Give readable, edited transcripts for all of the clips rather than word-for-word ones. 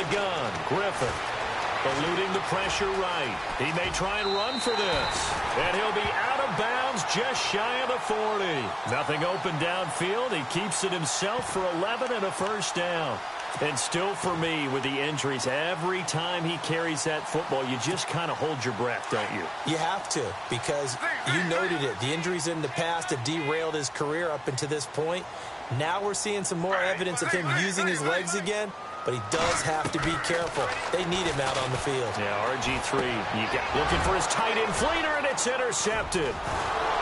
the gun, Griffin. Eluding the pressure right. He may try and run for this. And he'll be out of bounds just shy of the 40. Nothing open downfield. He keeps it himself for 11 and a first down. And still for me, with the injuries, every time he carries that football, you just kind of hold your breath, don't you? You have to, because you noted it. The injuries in the past have derailed his career up until this point. Now we're seeing some more evidence of him using his legs again, but he does have to be careful. They need him out on the field. Yeah, RG3, looking for his tight end fleeter, and it's intercepted.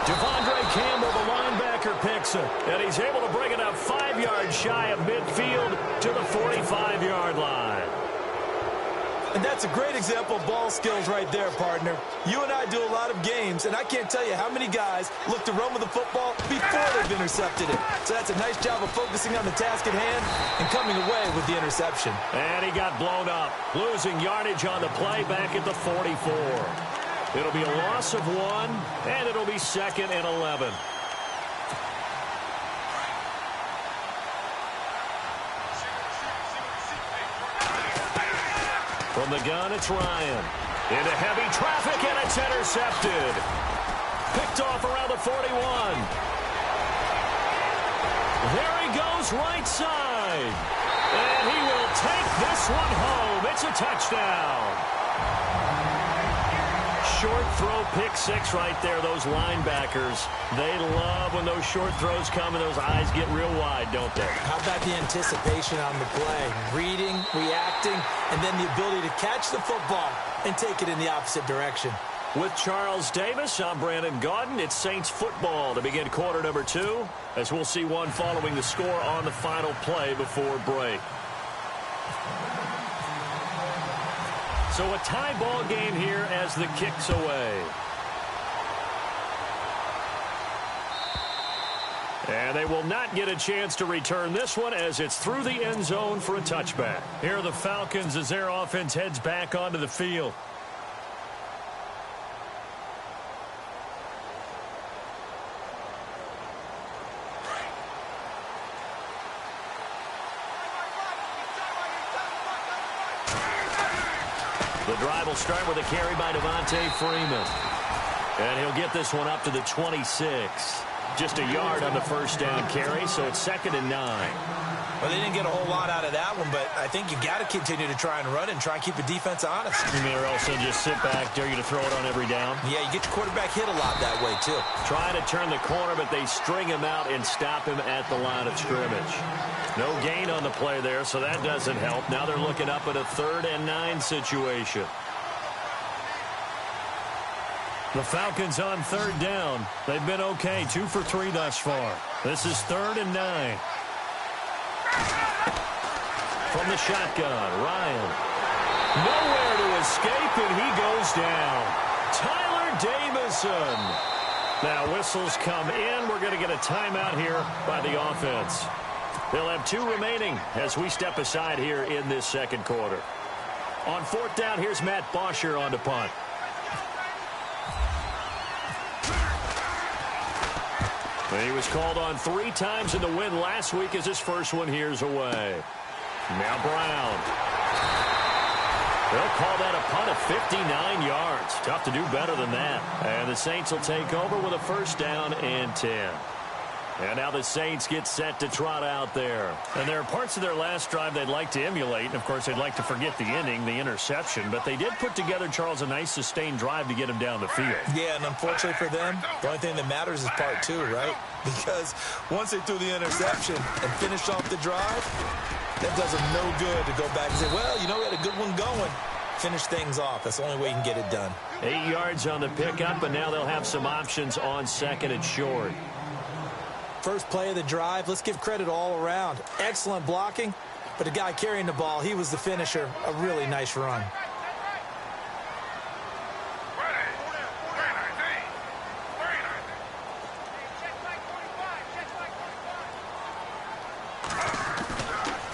Devondre Campbell, the linebacker, picks it, and he's able to bring it up 5 yards shy of midfield to the 45-yard line. And that's a great example of ball skills right there, partner. You and I do a lot of games, and I can't tell you how many guys look to run with the football before they've intercepted it. So that's a nice job of focusing on the task at hand and coming away with the interception. And he got blown up, losing yardage on the play back at the 44. It'll be a loss of 1, and it'll be 2nd and 11. From the gun, it's Ryan. Into heavy traffic, and it's intercepted. Picked off around the 41. There he goes, right side. And he will take this one home. It's a touchdown. Short throw, pick six right there. Those linebackers, they love when those short throws come and those eyes get real wide, don't they? How about the anticipation on the play? Reading, reacting, and then the ability to catch the football and take it in the opposite direction. With Charles Davis, I'm Brandon Gaudin. It's Saints football to begin quarter number 2, as we'll see one following the score on the final play before break. So a tie ball game here as the kick's away. And they will not get a chance to return this one as it's through the end zone for a touchback. Here are the Falcons as their offense heads back onto the field. The drive will start with a carry by Devontae Freeman. And he'll get this one up to the 26. Just a yard on the first down carry, so it's 2nd and 9. Well, they didn't get a whole lot out of that one, but I think you got to continue to try and run and try and keep the defense honest. You mean, or else they'll just sit back, dare you to throw it on every down? Yeah, you get your quarterback hit a lot that way, too. Trying to turn the corner, but they string him out and stop him at the line of scrimmage. No gain on the play there, so that doesn't help. Now they're looking up at a 3rd and 9 situation. The Falcons on 3rd down. They've been okay, 2 for 3 thus far. This is 3rd and 9. From the shotgun, Ryan. Nowhere to escape, and he goes down. Tyler Davison. Now whistles come in. We're going to get a timeout here by the offense. They'll have 2 remaining as we step aside here in this second quarter. On 4th down, here's Matt Bosher on the punt. He was called on 3 times in the win last week as his first one here's away. Now Brown. They'll call that a punt of 59 yards. Tough to do better than that. And the Saints will take over with a 1st down and 10. And now the Saints get set to trot out there. And there are parts of their last drive they'd like to emulate. And, of course, they'd like to forget the ending, the interception. But they did put together, Charles, a nice sustained drive to get him down the field. Yeah, and unfortunately for them, the only thing that matters is part 2, right? Because once they threw the interception and finished off the drive, that does them no good to go back and say, well, you know, we had a good one going. Finish things off. That's the only way you can get it done. 8 yards on the pickup, and now they'll have some options on 2nd and short. First play of the drive, let's give credit all around. Excellent blocking, but the guy carrying the ball, he was the finisher. A really nice run.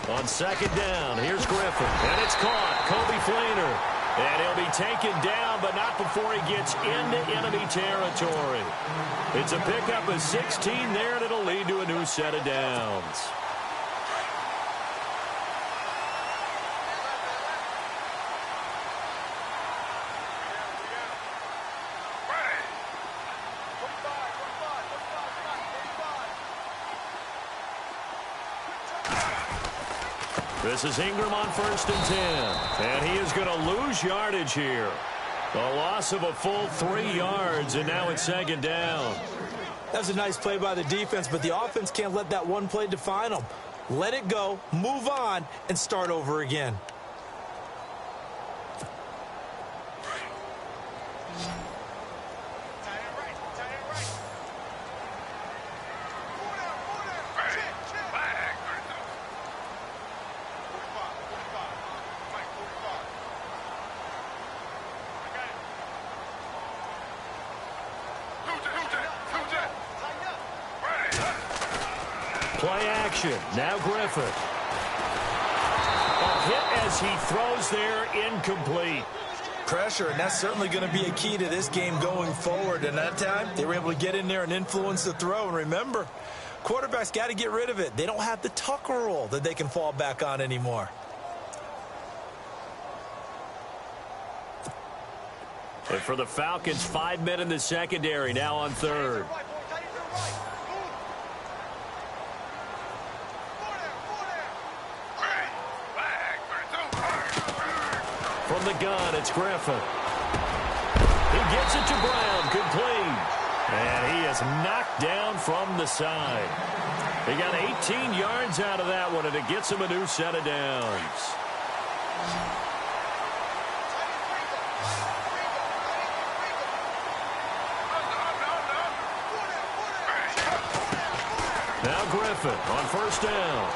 On 2nd down, here's Griffin, and it's caught. Kobe Fleener. And he'll be taken down, but not before he gets into enemy territory. It's a pickup of 16 there, and it'll lead to a new set of downs. This is Ingram on 1st and 10. And he is going to lose yardage here. A loss of a full 3 yards, and now it's 2nd down. That was a nice play by the defense, but the offense can't let that one play define them. Let it go, move on, and start over again. Play action. Now Griffin. A hit as he throws there, incomplete. Pressure, and that's certainly going to be a key to this game going forward. And that time, they were able to get in there and influence the throw. And remember, quarterbacks got to get rid of it. They don't have the tuck rule that they can fall back on anymore. And for the Falcons, 5 men in the secondary, now on 3rd. From the gun, it's Griffin. He gets it to Brown, complete. And he is knocked down from the side. He got 18 yards out of that one, and it gets him a new set of downs. Now Griffin on 1st down.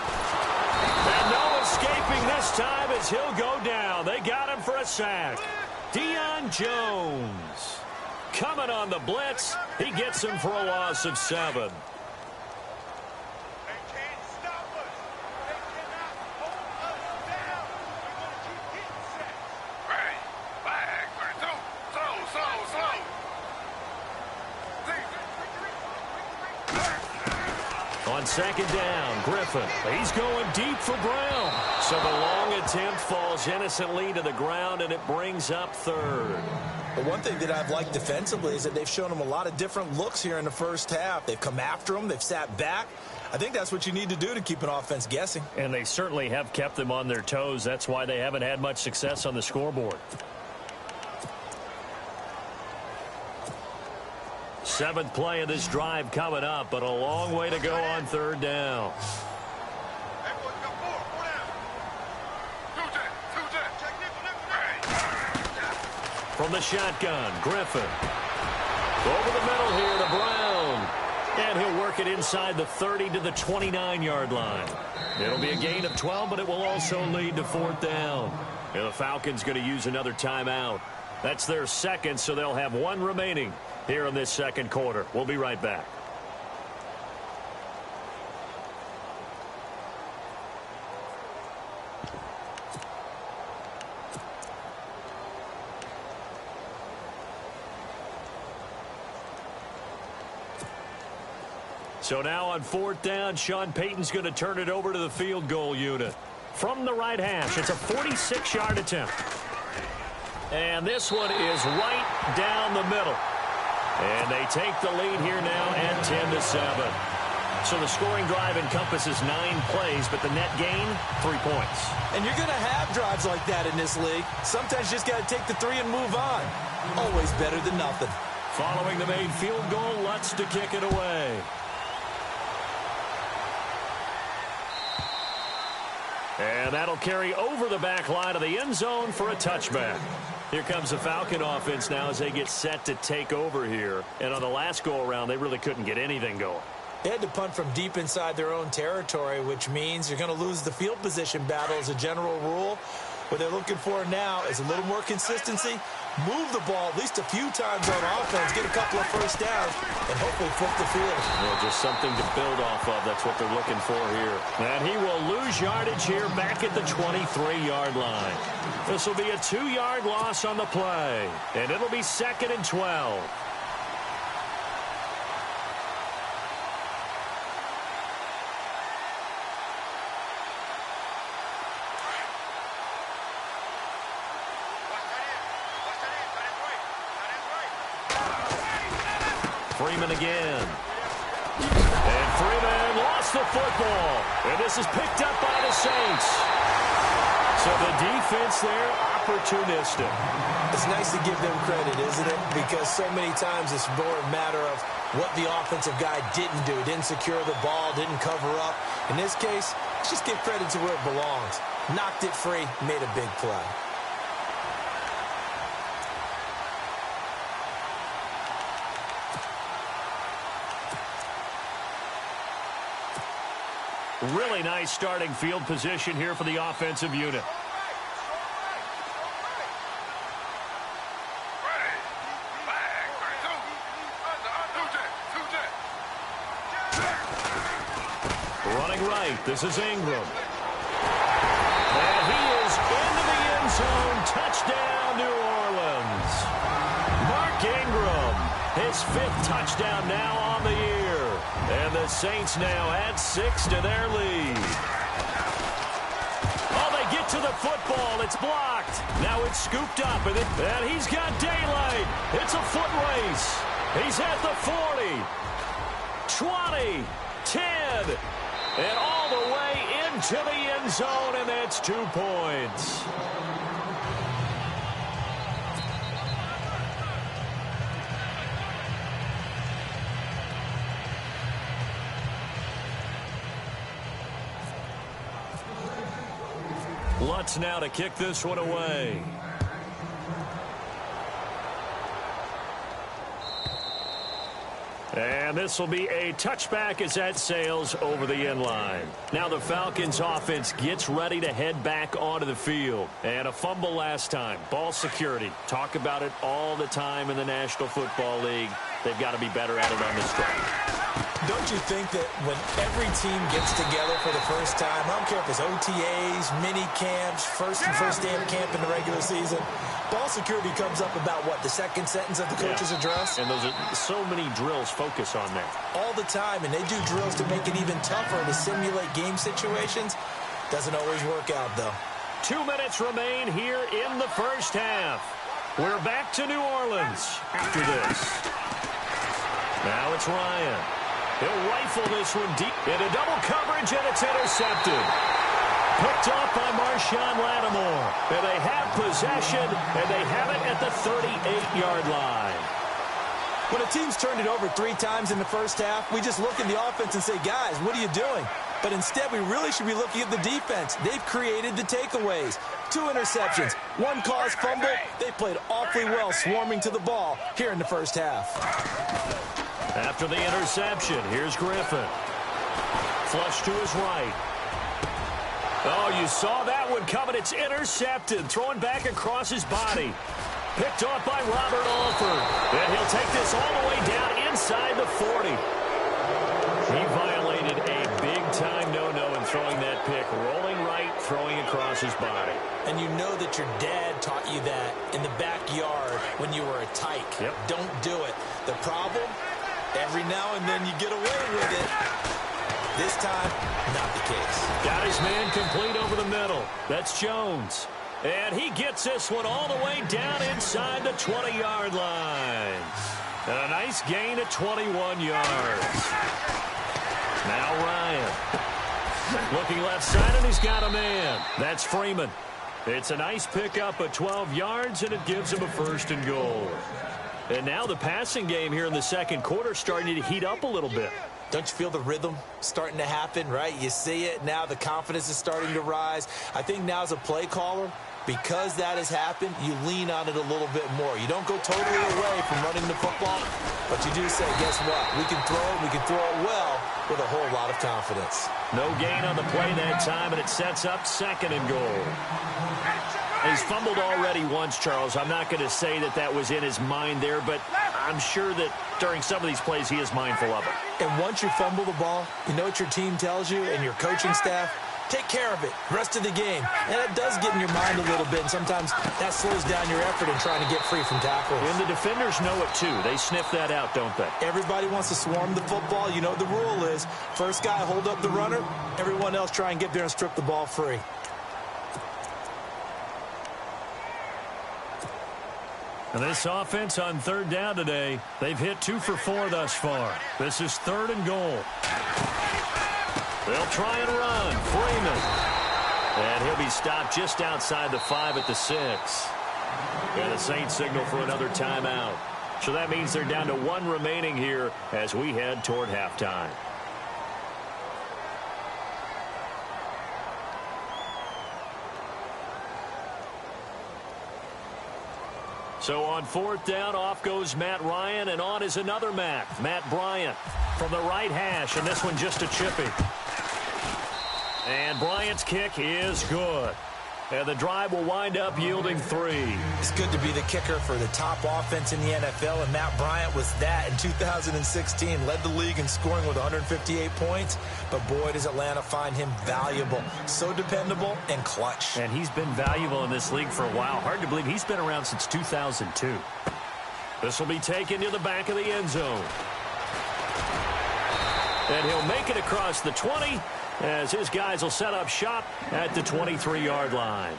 And no escaping this time as he'll go down. They got him for a sack. Deion Jones coming on the blitz. He gets him for a loss of 7. On 2nd down, Griffin. He's going deep for Brown. So the long attempt falls innocently to the ground, and it brings up 3rd. But one thing that I've liked defensively is that they've shown them a lot of different looks here in the first half. They've come after them. They've sat back. I think that's what you need to do to keep an offense guessing. And they certainly have kept them on their toes. That's why they haven't had much success on the scoreboard. 7th play of this drive coming up, but a long way to go on 3rd down. From the shotgun, Griffin. Over the middle here to Brown. And he'll work it inside the 30 to the 29-yard line. It'll be a gain of 12, but it will also lead to 4th down. And the Falcons going to use another timeout. That's their 2nd, so they'll have 1 remaining here in this 2nd quarter. We'll be right back. So now on 4th down, Sean Payton's going to turn it over to the field goal unit. From the right hash, it's a 46-yard attempt. And this one is right down the middle. And they take the lead here now at 10-7. So the scoring drive encompasses 9 plays, but the net gain, 3 points. And you're going to have drives like that in this league. Sometimes you just got to take the 3 and move on. Always better than nothing. Following the made field goal, Lutz to kick it away. And that'll carry over the back line of the end zone for a touchback. Here comes the Falcon offense now as they get set to take over here. And on the last go-around, they really couldn't get anything going. They had to punt from deep inside their own territory, which means you're going to lose the field position battle as a general rule. What they're looking for now is a little more consistency, move the ball at least a few times on offense, get a couple of first downs, and hopefully flip the field. Yeah, just something to build off of. That's what they're looking for here. And he will lose yardage here back at the 23-yard line. This will be a 2-yard loss on the play, and it'll be 2nd and 12. Freeman again. And Freeman lost the football. And this is picked up by the Saints. So the defense there, opportunistic. It's nice to give them credit, isn't it? Because so many times it's more a matter of what the offensive guy didn't do. Didn't secure the ball, didn't cover up. In this case, let's just give credit to where it belongs. Knocked it free, made a big play. Really nice starting field position here for the offensive unit. Running right, this is Ingram. And he is into the end zone. Touchdown, New Orleans. Mark Ingram, his 5th touchdown now on the year. And the Saints now add 6 to their lead. Oh, they get to the football. It's blocked. Now it's scooped up, and he's got daylight. It's a foot race. He's at the 40, 20, 10, and all the way into the end zone, and that's 2 points. Lutz now to kick this one away. And this will be a touchback as that sails over the end line. Now the Falcons offense gets ready to head back onto the field. And a fumble last time. Ball security. Talk about it all the time in the National Football League. They've got to be better at it on this drive. Don't you think that when every team gets together for the first time, I don't care if it's OTAs, mini camps, first day of camp in the regular season, ball security comes up about, what, the second sentence of the coach's address? And those are so many drills focus on that. All the time, and they do drills to make it even tougher to simulate game situations. Doesn't always work out, though. 2 minutes remain here in the first half. We're back to New Orleans after this. Now it's Ryan. He'll rifle this one deep into double coverage, and it's intercepted. Picked off by Marshawn Lattimore. And they have possession, and they have it at the 38-yard line. When a team's turned it over 3 times in the first half, we just look at the offense and say, guys, what are you doing? But instead, we really should be looking at the defense. They've created the takeaways. 2 interceptions, 1 caused fumble. They played awfully well swarming to the ball here in the first half. After the interception, here's Griffin. Flush to his right. Oh, you saw that one coming. It's intercepted. Throwing back across his body. Picked off by Robert Alford. And he'll take this all the way down inside the 40. He violated a big-time no-no in throwing that pick. Rolling right, throwing across his body. And you know that your dad taught you that in the backyard when you were a tyke. Yep. Don't do it. The problem, every now and then you get away with it. This time, not the case. Got his man complete over the middle. That's Jones. And he gets this one all the way down inside the 20-yard line. And a nice gain of 21 yards. Now Ryan. Looking left side, and he's got a man. That's Freeman. It's a nice pickup of 12 yards, and it gives him a 1st and goal. And now the passing game here in the second quarter starting to heat up a little bit. Don't you feel the rhythm starting to happen, right? You see it. Now the confidence is starting to rise. I think now as a play caller, because that has happened, you lean on it a little bit more. You don't go totally away from running the football, but you do say, guess what? We can throw it. We can throw it well with a whole lot of confidence. No gain on the play that time, and it sets up 2nd and goal. He's fumbled already once, Charles. I'm not going to say that that was in his mind there, but I'm sure that during some of these plays he is mindful of it. And once you fumble the ball, you know what your team tells you and your coaching staff? Take care of it rest of the game. And it does get in your mind a little bit, and sometimes that slows down your effort in trying to get free from tackles. And the defenders know it, too. They sniff that out, don't they? Everybody wants to swarm the football. You know what the rule is. First guy hold up the runner. Everyone else try and get there and strip the ball free. And this offense on 3rd down today, they've hit 2 for 4 thus far. This is 3rd and goal. They'll try and run. Freeman. And he'll be stopped just outside the 5 at the 6. And the Saints signal for another timeout. So that means they're down to 1 remaining here as we head toward halftime. So on 4th down, off goes Matt Ryan, and on is another Matt Bryant from the right hash, and this one just a chippy. And Bryant's kick is good. And the drive will wind up yielding 3. It's good to be the kicker for the top offense in the NFL, and Matt Bryant was that in 2016. Led the league in scoring with 158 points, but boy, does Atlanta find him valuable. So dependable and clutch. And he's been valuable in this league for a while. Hard to believe he's been around since 2002. This will be taken to the back of the end zone. And he'll make it across the 20. As his guys will set up shop at the 23-yard line.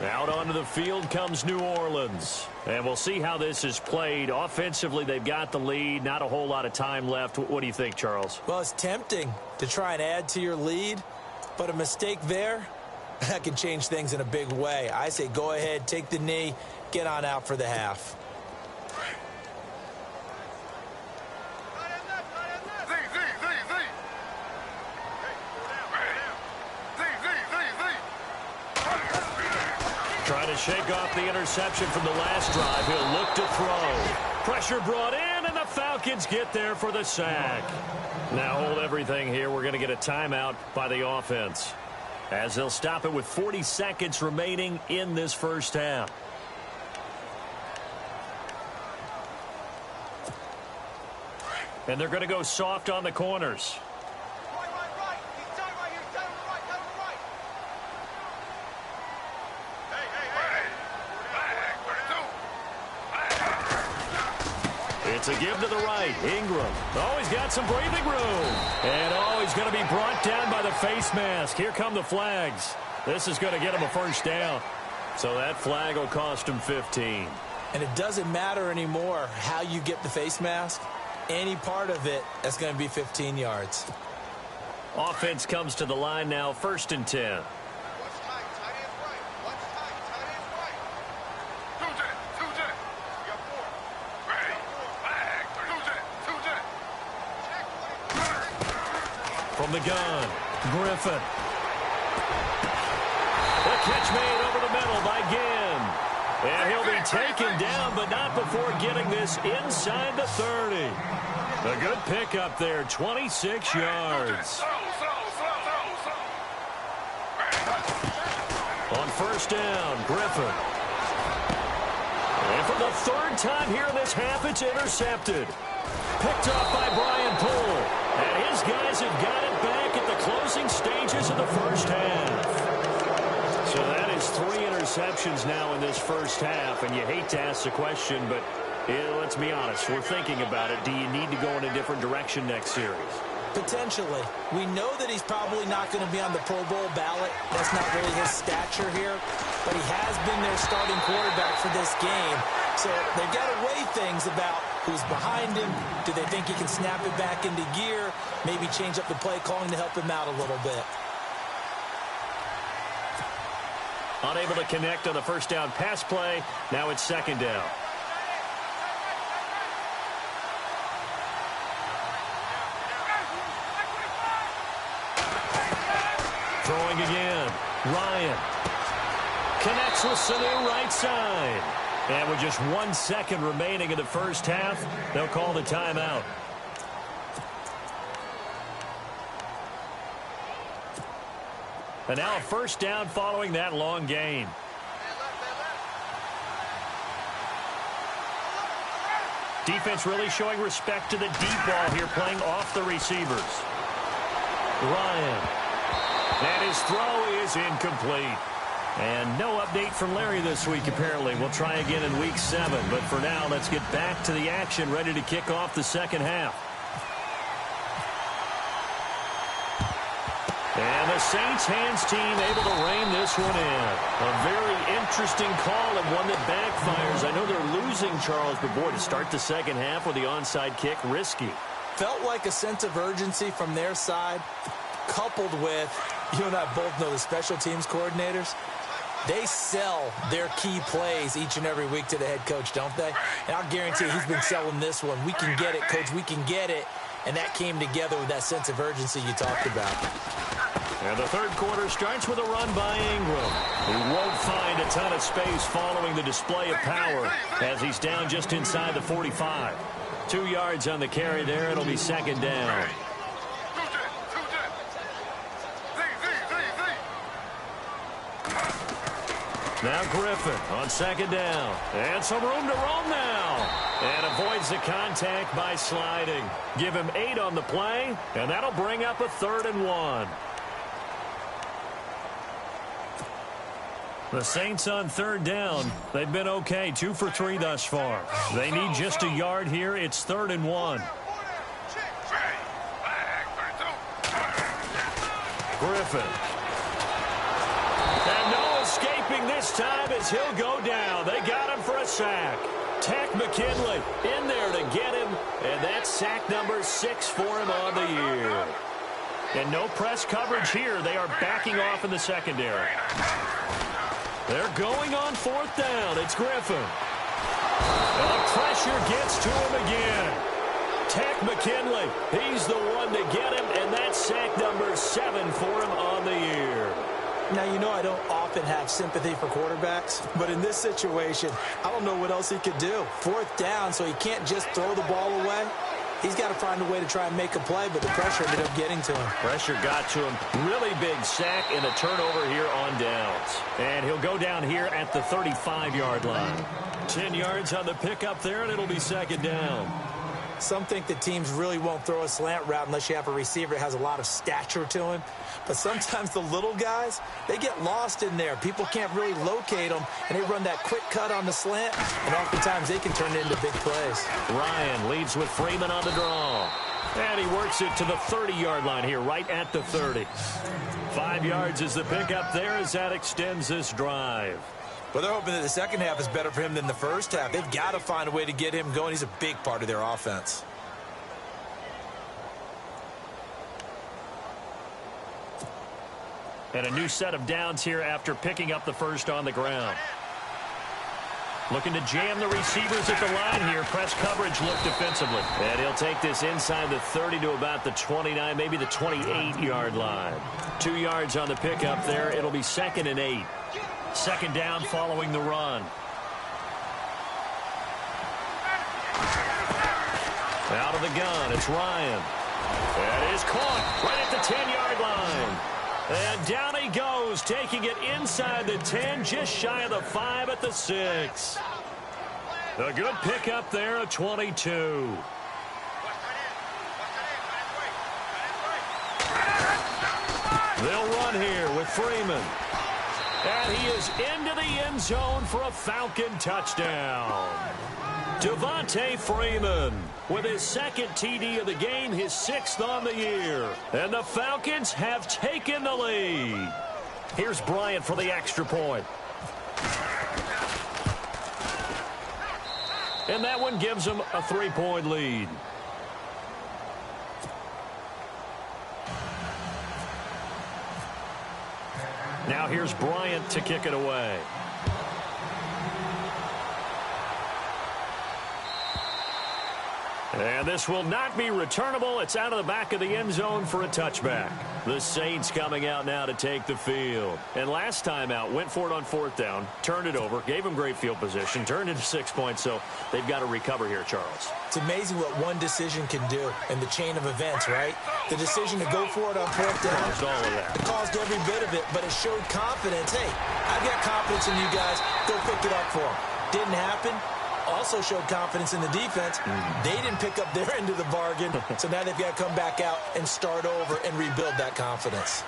Out onto the field comes New Orleans. And we'll see how this is played. Offensively, they've got the lead. Not a whole lot of time left. What do you think, Charles? Well, it's tempting to try and add to your lead, but a mistake there, that can change things in a big way. I say go ahead, take the knee, get on out for the half. Trying to shake off the interception from the last drive. He'll look to throw. Pressure brought in, and the Falcons get there for the sack. Now hold everything here. We're going to get a timeout by the offense, as they'll stop it with 40 seconds remaining in this first half. And they're going to go soft on the corners. It's a give to the right. Ingram. Oh, he's got some breathing room. And oh, he's going to be brought down by the face mask. Here come the flags. This is going to get him a first down. So that flag will cost him 15. And it doesn't matter anymore how you get the face mask. Any part of it, that's going to be 15 yards. Offense comes to the line now, 1st and 10. From the gun, Griffin. The catch made over the middle by Ginn. And he'll be taken down, but not before getting this inside the 30. A good pickup there, 26 yards. On 1st down, Griffin. And for the 3rd time here in this half, it's intercepted. Picked off by Brian Poole. And his guys have got it back at the closing stages of the first half. So that is 3 interceptions now in this first half. And you hate to ask the question, but let's be honest. We're thinking about it. Do you need to go in a different direction next series? Potentially. We know that he's probably not going to be on the Pro Bowl ballot. That's not really his stature here. But he has been their starting quarterback for this game. So they've got to weigh things about who's behind him. Do they think he can snap it back into gear? Maybe change up the play calling to help him out a little bit. Unable to connect on the first down pass play. Now it's 2nd down. Throwing again. Ryan. Connects with Sanu right side. And with just 1 second remaining in the first half, they'll call the timeout. And now a first down following that long gain. Defense really showing respect to the deep ball here, playing off the receivers. Ryan. And his throw is incomplete. And no update from Larry this week, apparently. We'll try again in Week 7. But for now, let's get back to the action, ready to kick off the second half. And the Saints hands team able to rein this one in. A very interesting call and one that backfires. I know they're losing, Charles, but boy, to start the second half with the onside kick, risky. Felt like a sense of urgency from their side. coupled with, you and I both know the special teams coordinators, they sell their key plays each and every week to the head coach, don't they? And I'll guarantee you he's been selling this one. We can get it, coach, we can get it. And that came together with that sense of urgency you talked about. And the third quarter starts with a run by Ingram. He won't find a ton of space following the display of power as he's down just inside the 45. 2 yards on the carry there. It'll be second down. Now Griffin on second down. And some room to roam now. And avoids the contact by sliding. Give him 8 on the play, and that'll bring up a 3rd and 1. The Saints on third down. They've been okay, 2 for 3 thus far. They need just a yard here. It's 3rd and 1. Griffin. And no escaping this time as he'll go down. They got him for a sack. Tack McKinley in there to get him, and that's sack number 6 for him on the year. And no press coverage here. They are backing off in the secondary. They're going on 4th down. It's Griffin. And the pressure gets to him again. Tack McKinley, he's the one to get him, and that's sack number 7 for him on the year. Now, you know I don't often have sympathy for quarterbacks, but in this situation, I don't know what else he could do. 4th down, so he can't just throw the ball away. He's got to find a way to try and make a play, but the pressure ended up getting to him. Pressure got to him. Really big sack and a turnover here on downs. And he'll go down here at the 35-yard line. 10 yards on the pickup there, and it'll be second down. Some think that teams really won't throw a slant route unless you have a receiver that has a lot of stature to him. But sometimes the little guys, they get lost in there. People can't really locate them, and they run that quick cut on the slant, and oftentimes they can turn it into big plays. Ryan leads with Freeman on the draw. And he works it to the 30-yard line here, right at the 30. 5 yards is the pickup there as that extends this drive. But they're hoping that the second half is better for him than the first half. They've got to find a way to get him going. He's a big part of their offense. And a new set of downs here after picking up the first on the ground. Looking to jam the receivers at the line here. Press coverage look defensively. And he'll take this inside the 30 to about the 29, maybe the 28-yard line. 2 yards on the pickup there. It'll be 2nd and 8. Second down following the run. Out of the gun, it's Ryan. That is caught right at the 10-yard line. And down he goes, taking it inside the 10, just shy of the 5 at the 6. A good pickup there at 22. They'll run here with Freeman. And he is into the end zone for a Falcon touchdown. Devontae Freeman with his 2nd TD of the game, his 6th on the year. And the Falcons have taken the lead. Here's Bryant for the extra point. And that one gives them a 3-point lead. Now here's Bryant to kick it away. And this will not be returnable. It's out of the back of the end zone for a touchback. The Saints coming out now to take the field. And last time out, went for it on 4th down, turned it over, gave them great field position, turned it to 6 points, so they've got to recover here, Charles. It's amazing what one decision can do in the chain of events, right? The decision to go for it on 4th down. Caused all of that. It caused every bit of it, but it showed confidence. Hey, I've got confidence in you guys. Go pick it up for them. Didn't happen. Also showed confidence in the defense. They didn't pick up their end of the bargain, so now they've got to come back out and start over and rebuild that confidence.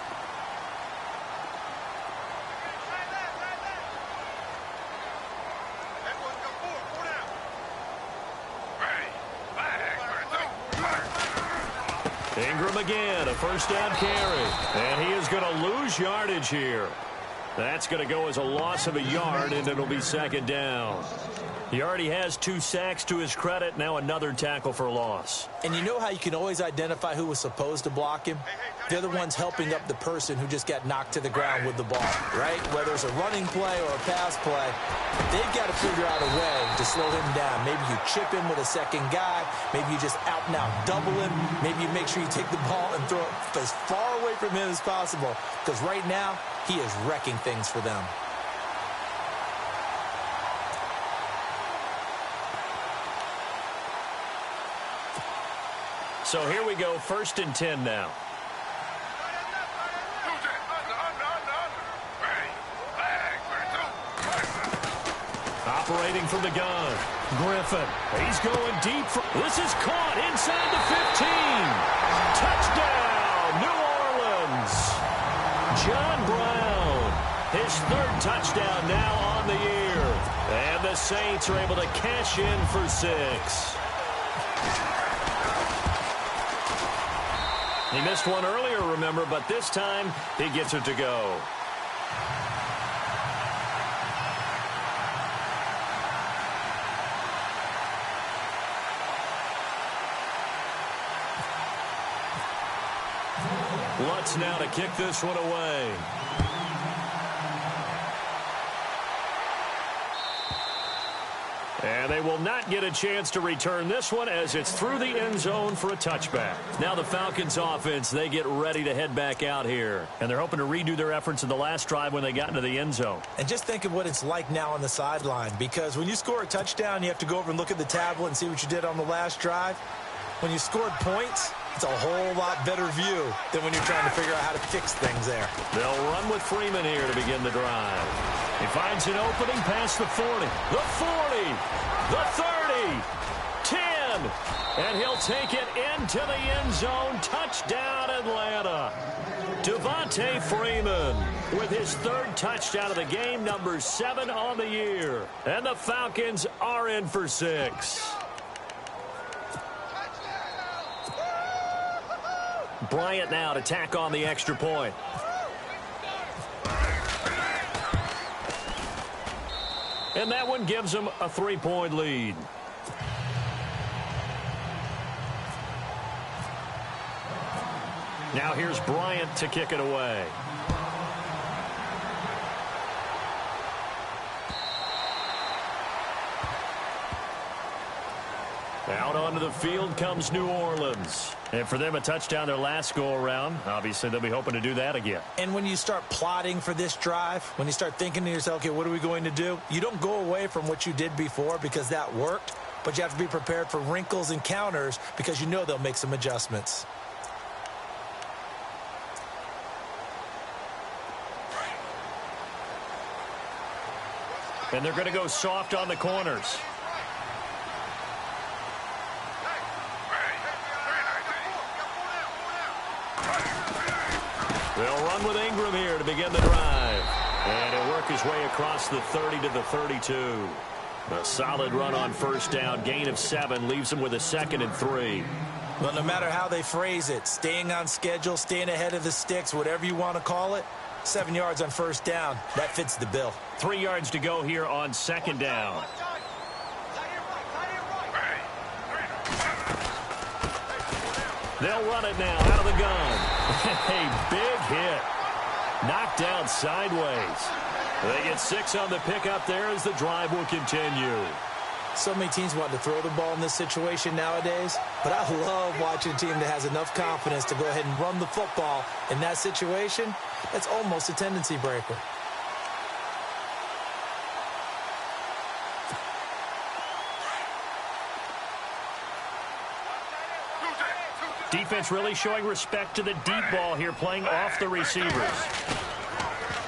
Ingram again, a 1st down carry. And he is going to lose yardage here. That's going to go as a loss of a yard, and it'll be second down. He already has 2 sacks to his credit. Now another tackle for loss. And you know how you can always identify who was supposed to block him? They're the ones helping up the person who just got knocked to the ground with the ball, right? Whether it's a running play or a pass play, they've got to figure out a way to slow him down. Maybe you chip him with a second guy. Maybe you just out-and-out double him. Maybe you make sure you take the ball and throw it as far away from him as possible. Because right now, he is wrecking things for them. So here we go, 1st and 10 now. Operating from the gun. Griffin. He's going deep. This is caught inside the 15. Touchdown, New Orleans. John Brown. His 3rd touchdown now on the year. And the Saints are able to cash in for 6. He missed one earlier, remember, but this time he gets it to go. Lutz now to kick this one away. And they will not get a chance to return this one as it's through the end zone for a touchback. Now the Falcons offense, they get ready to head back out here. And they're hoping to redo their efforts in the last drive when they got into the end zone. And just think of what it's like now on the sideline, because when you score a touchdown, you have to go over and look at the tablet and see what you did on the last drive. When you scored points, it's a whole lot better view than when you're trying to figure out how to fix things there. They'll run with Freeman here to begin the drive. He finds an opening past the 40, the 40, the 30, 10, and he'll take it into the end zone. Touchdown, Atlanta. Devontae Freeman with his 3rd touchdown of the game, number 7 on the year. And the Falcons are in for 6. Bryant now to tack on the extra point. And that one gives them a 3-point lead. Now here's Bryant to kick it away. Out onto the field comes New Orleans. And for them, a touchdown their last go-around. Obviously, they'll be hoping to do that again. And when you start plotting for this drive, when you start thinking to yourself, okay, what are we going to do? You don't go away from what you did before because that worked, but you have to be prepared for wrinkles and counters because you know they'll make some adjustments. And they're going to go soft on the corners. They'll run with Ingram here to begin the drive. And he'll work his way across the 30 to the 32. A solid run on 1st down. Gain of 7 leaves him with a 2nd and 3. Well, no matter how they phrase it, staying on schedule, staying ahead of the sticks, whatever you want to call it, 7 yards on 1st down. That fits the bill. 3 yards to go here on 2nd down. They'll run it now out of the gun. A big hit. Knocked down sideways. They get 6 on the pickup there as the drive will continue. So many teams want to throw the ball in this situation nowadays, but I love watching a team that has enough confidence to go ahead and run the football in that situation. That's almost a tendency breaker. Defense really showing respect to the deep ball here, playing off the receivers.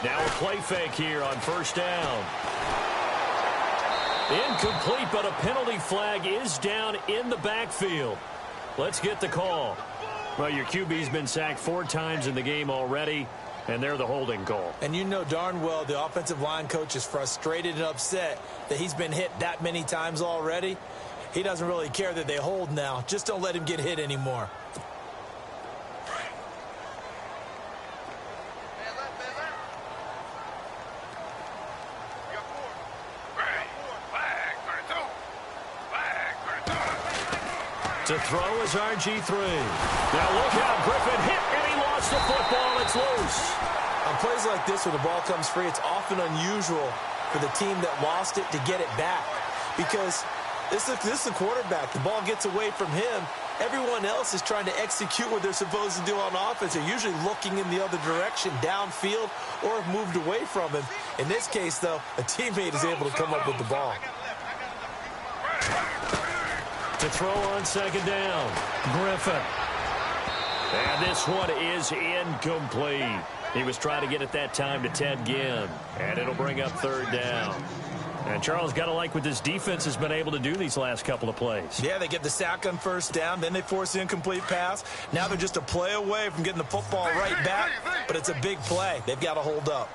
Now a play fake here on 1st down. Incomplete, but a penalty flag is down in the backfield. Let's get the call. Well, your QB's been sacked 4 times in the game already, and they're the holding call. And you know darn well the offensive line coach is frustrated and upset that he's been hit that many times already. He doesn't really care that they hold now. Just don't let him get hit anymore. To throw is RG3. Now look out, Griffin hit, and he lost the football. It's loose. On plays like this, when the ball comes free, it's often unusual for the team that lost it to get it back. Because this is the quarterback. The ball gets away from him. Everyone else is trying to execute what they're supposed to do on offense. They're usually looking in the other direction, downfield, or have moved away from him. In this case, though, a teammate is able to come up with the ball. To throw on second down, Griffin. And this one is incomplete. He was trying to get it that time to Ted Ginn, and it'll bring up third down. And Charles, got to like what this defense has been able to do these last couple of plays. Yeah, they get the sack on first down, then they force the incomplete pass. Now they're just a play away from getting the football right back, but it's a big play. They've got to hold up.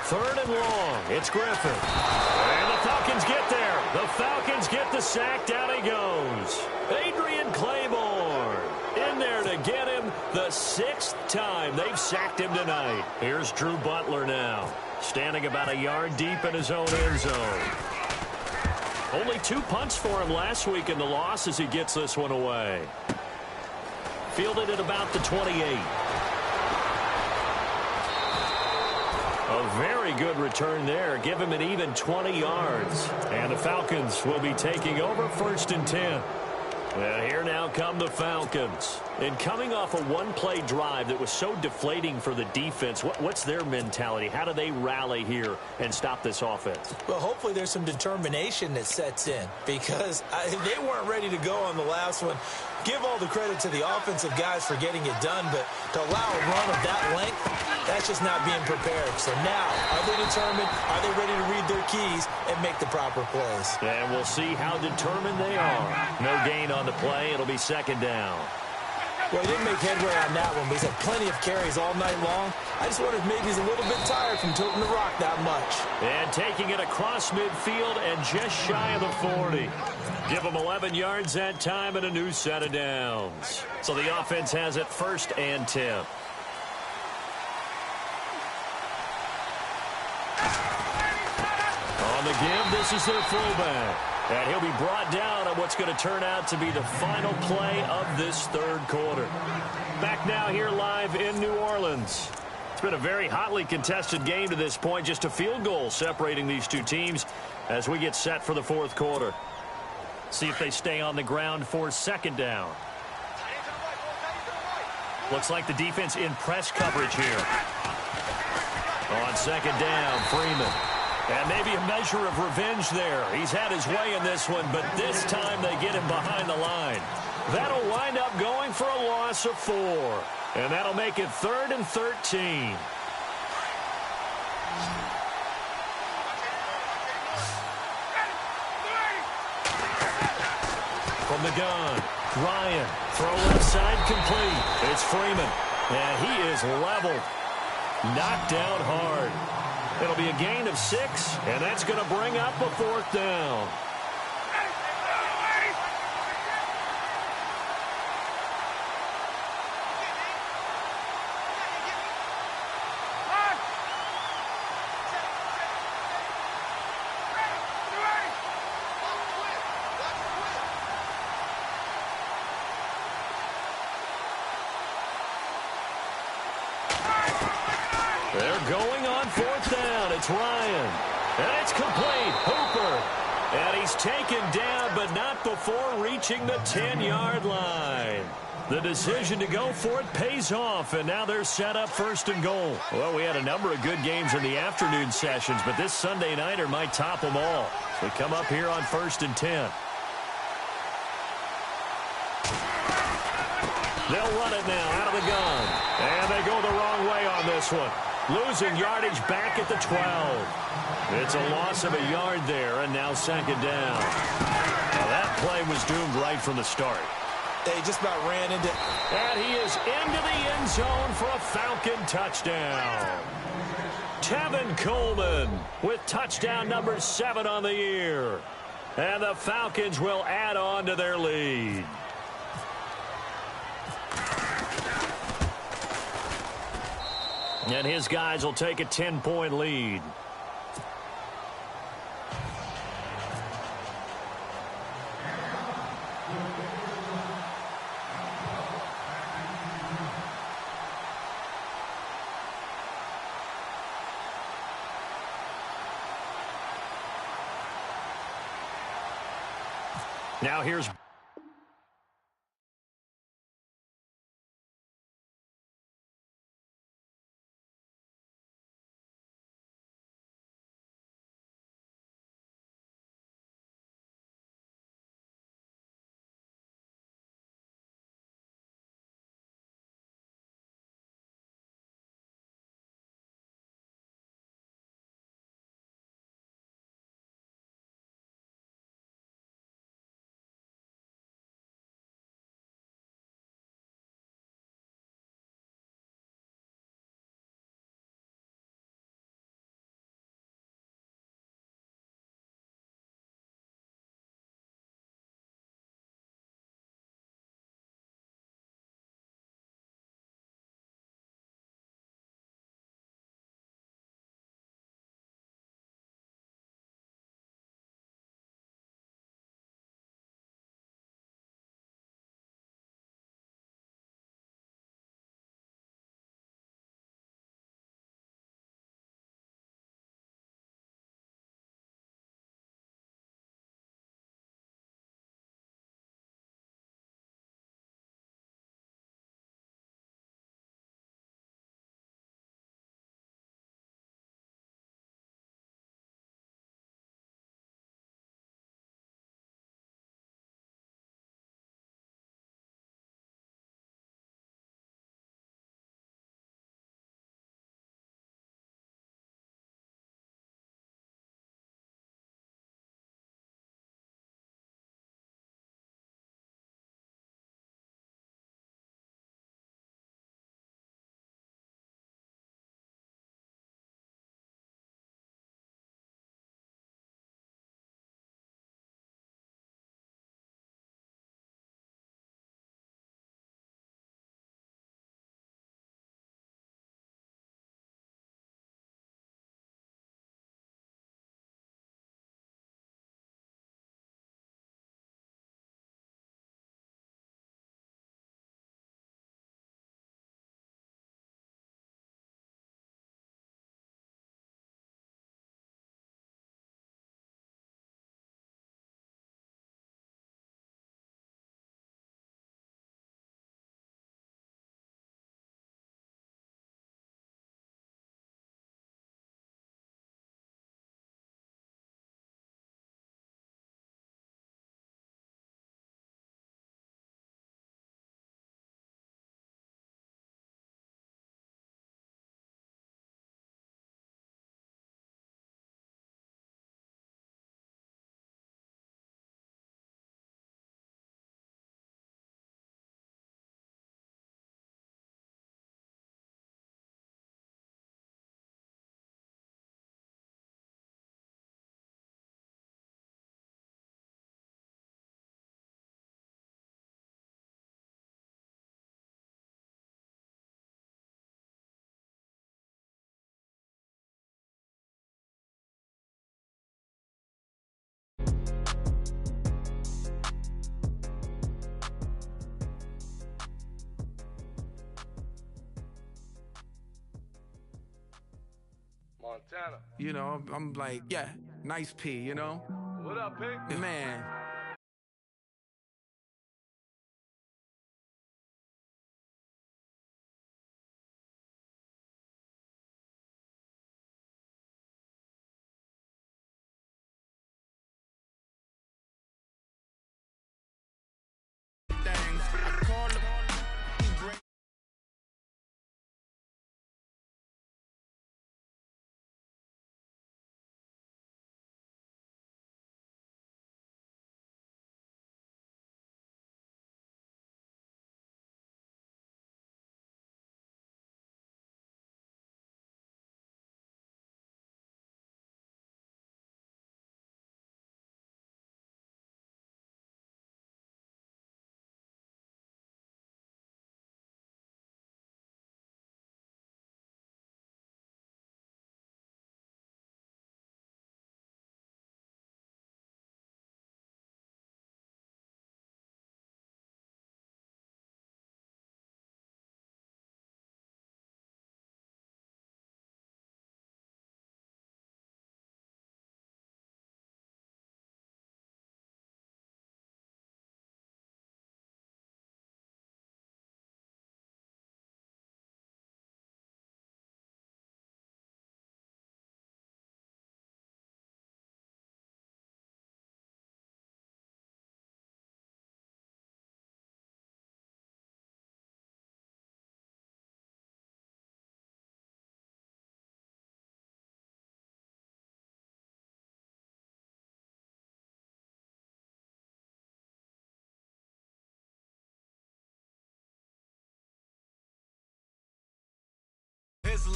Third and long. It's Griffin. And the Falcons get there. The Falcons get the sack. Down he goes. Adrian Claiborne in there to get him the 6th time they've sacked him tonight. Here's Drew Butler now, standing about a yard deep in his own end zone. Only 2 punts for him last week in the loss as he gets this one away. Fielded at about the 28. A very good return there. Give him an even 20 yards. And the Falcons will be taking over 1st and 10. And here now come the Falcons. And coming off a one-play drive that was so deflating for the defense, what's their mentality? How do they rally here and stop this offense? Well, hopefully there's some determination that sets in, because they weren't ready to go on the last one. Give all the credit to the offensive guys for getting it done, but to allow a run of that length, that's just not being prepared. So now, are they determined? Are they ready to read their keys and make the proper plays? And we'll see how determined they are. No gain on the play. It'll be 2nd down. Well, he didn't make headway on that one, but he's had plenty of carries all night long. I just wonder if maybe he's a little bit tired from tilting the rock that much. And taking it across midfield and just shy of the 40. Give him 11 yards that time and a new set of downs. So the offense has it 1st and 10. On the give, this is their fullback. And he'll be brought down on what's going to turn out to be the final play of this 3rd quarter. Back now here live in New Orleans. It's been a very hotly contested game to this point. Just a field goal separating these two teams as we get set for the 4th quarter. See if they stay on the ground for 2nd down. Looks like the defense in press coverage here. On 2nd down, Freeman. And maybe a measure of revenge there. He's had his way in this one, but this time they get him behind the line. That'll wind up going for a loss of 4. And that'll make it 3rd and 13. From the gun, Ryan. Throw left side complete. It's Freeman. And he is leveled. Knocked down hard. It'll be a gain of 6, and that's going to bring up a 4th down. They're going on 4th down. It's Ryan. And it's complete. Hooper. And he's taken down, but not before reaching the 10-yard line. The decision to go for it pays off, and now they're set up 1st and goal. Well, we had a number of good games in the afternoon sessions, but this Sunday nighter might top them all. So we come up here on 1st and 10. They'll run it now out of the gun. And they go the wrong way on this one. Losing yardage back at the 12. It's a loss of a yard there, and now 2nd down. Now that play was doomed right from the start. They just about ran into... And he is into the end zone for a Falcon touchdown. Tevin Coleman with touchdown number 7 on the year. And the Falcons will add on to their lead. And his guys will take a 10-point lead. Now here's... Montana. You know, I'm like, yeah, nice P, you know? What up, Pink? Man,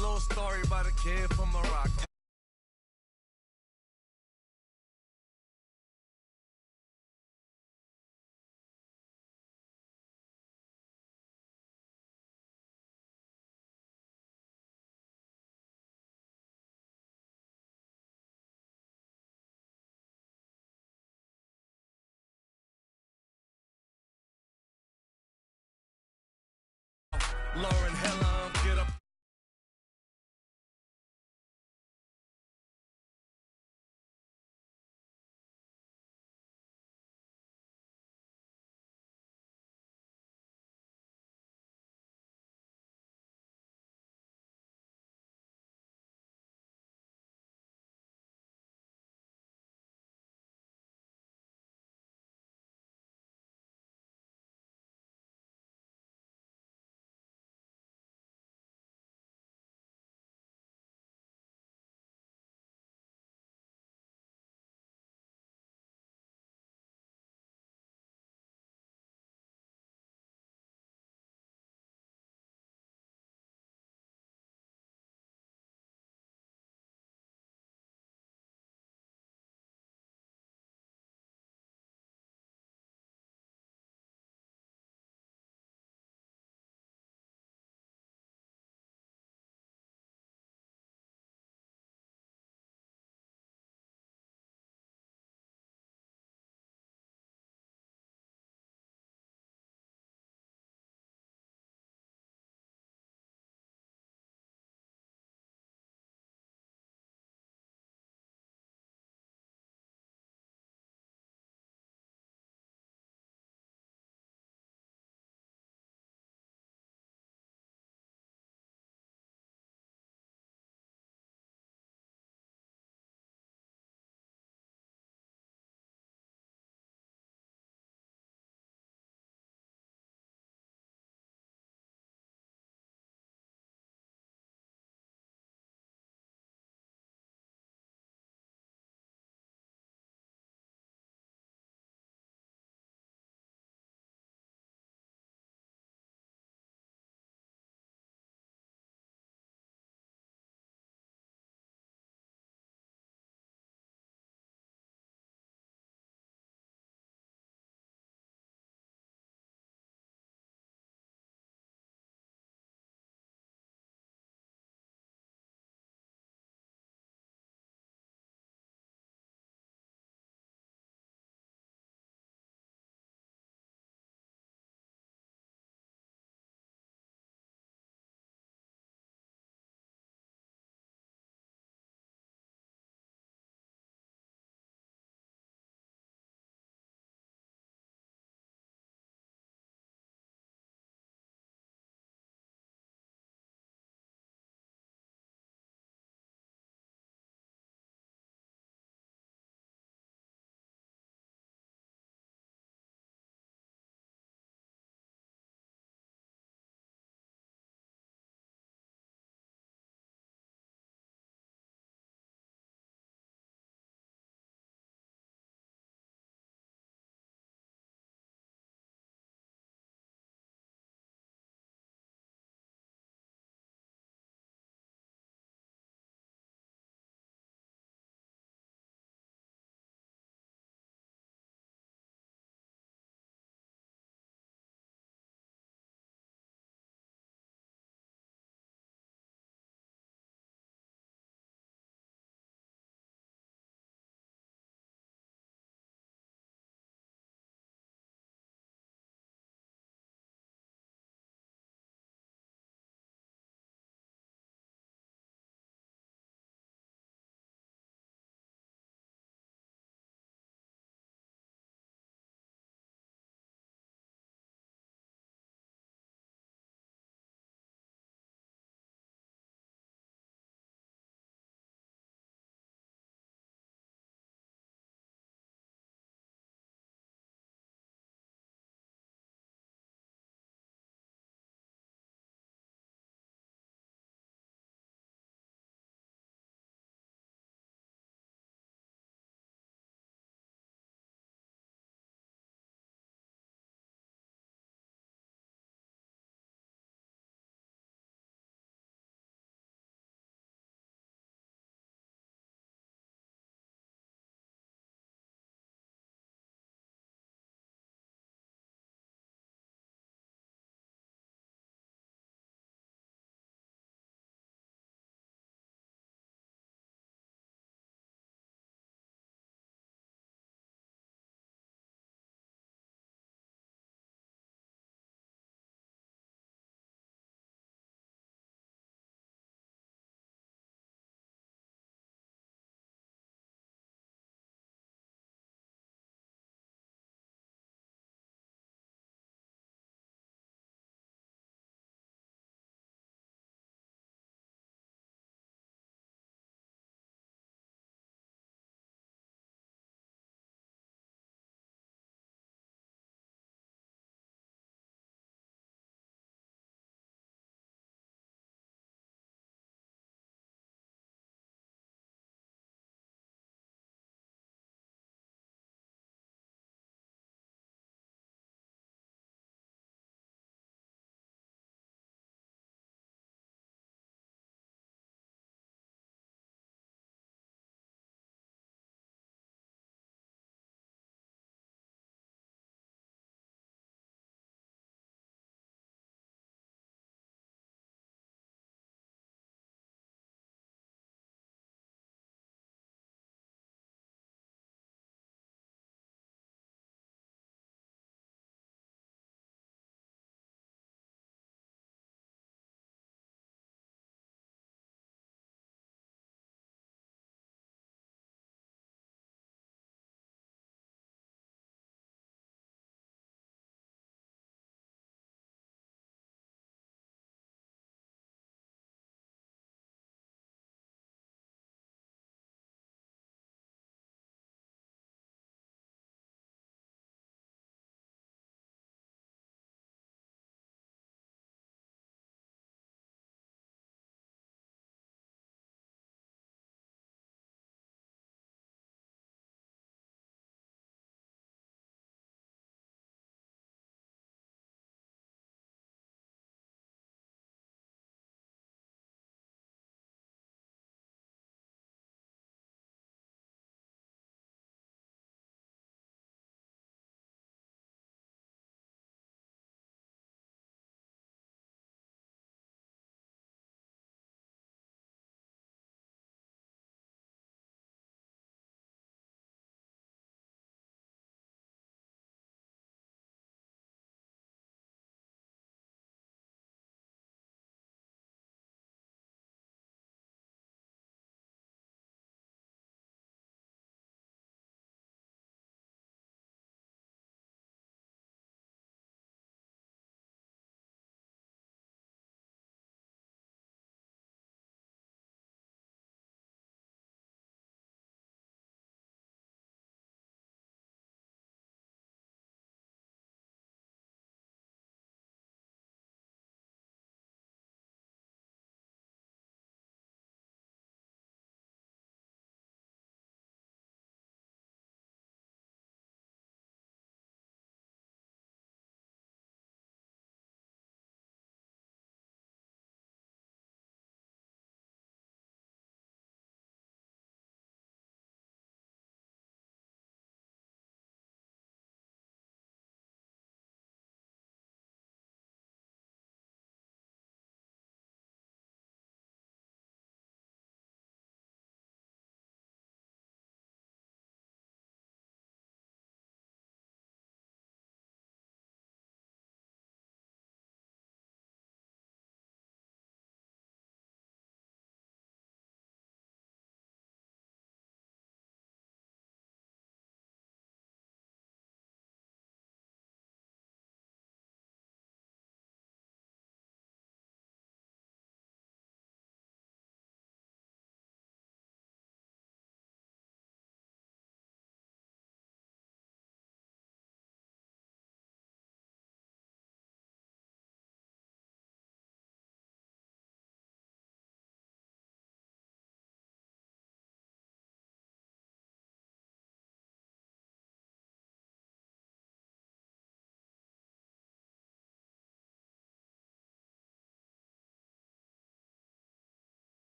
little story about a kid from Morocco. Lauren Hella, get up.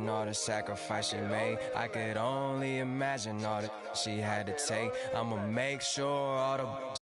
all the sacrifice she made. I could only imagine all that she had to take. I'ma make sure all the